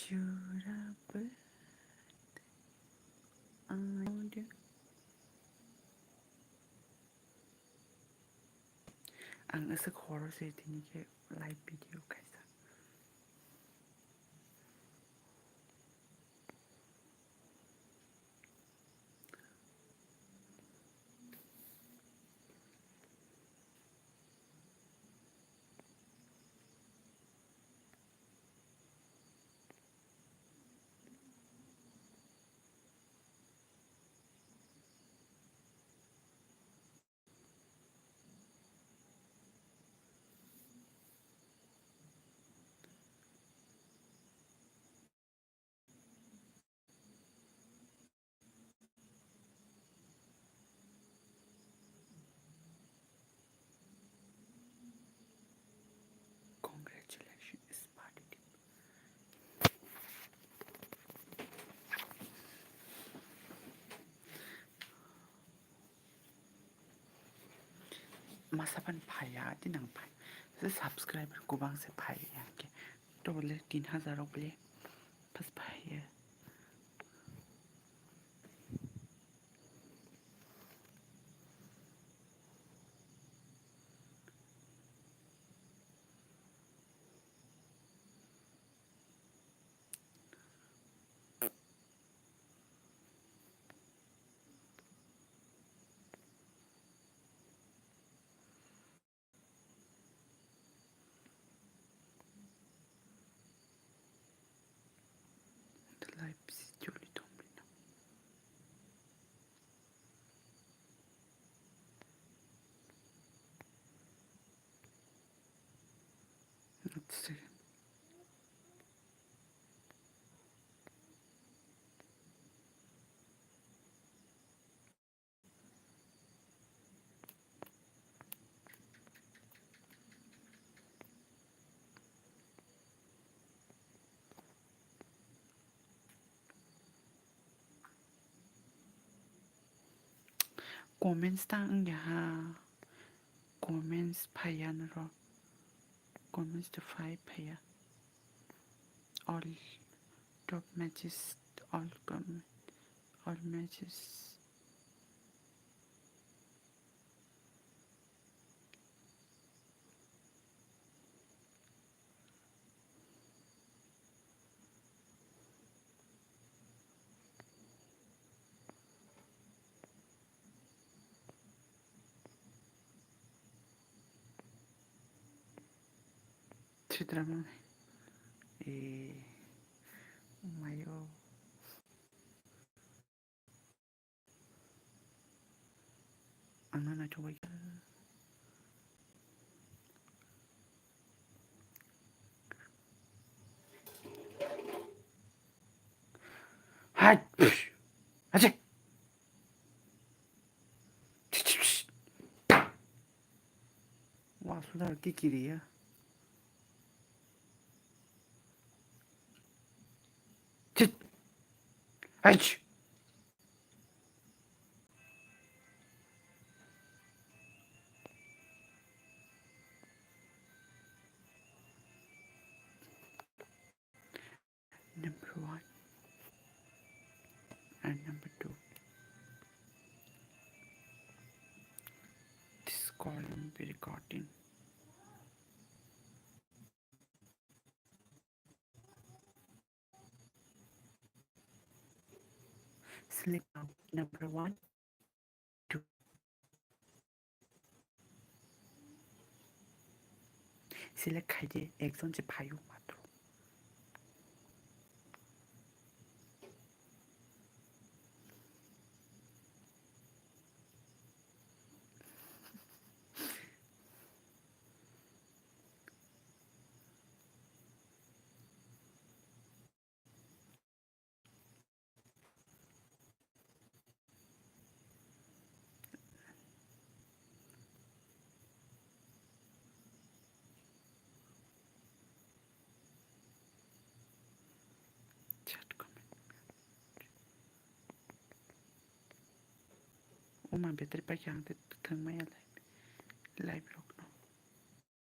Should I put on you? Ang asa chorus din ke live video kaisa. Congratulations, party team. Masa pan phaya din ang phay. Sa subscriber ko bang sa phaya ke. To bole 3000 bole. Pas phaya. The live si Julie Tomlin. Let's see. Comments tang ya ha. Comments phaya na ro. Comments to 5 phaya. All top matches, all matches. Drama. Mayo. Ano na coba ka? Hai. Aje. Wah, sudah kikiri ya. Cit. Hai. Number 1 and number 2. This call will be recording. Select number 1, 2. Select खाइजे एकजन चाहिँ भाइ हो मात्र. Chat comment. Uma betri pa yang te thang maya live log.